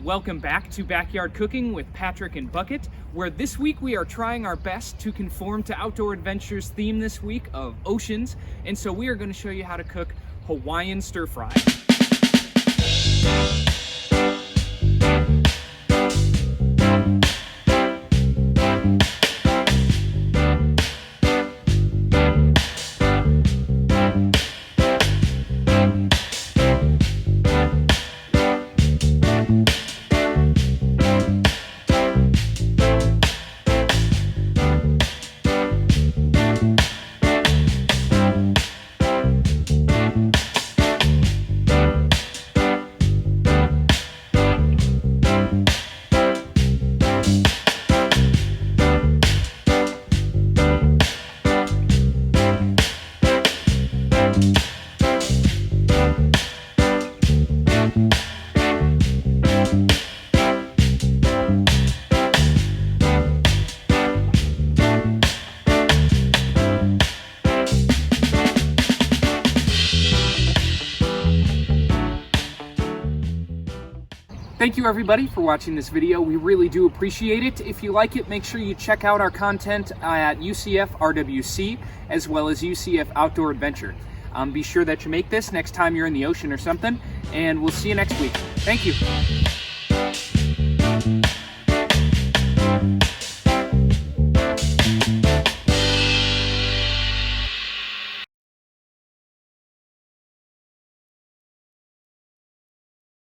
Welcome back to Backyard Cooking with Patrick and Bucket, where this week we are trying our best to conform to Outdoor Adventure's theme this week of oceans, and so we are going to show you how to cook Hawaiian stir fry. Thank you everybody for watching this video. We really do appreciate it. If you like it, make sure you check out our content at UCF RWC as well as UCF Outdoor Adventure. Be sure that you make this next time you're in the ocean or something, and we'll see you next week. Thank you.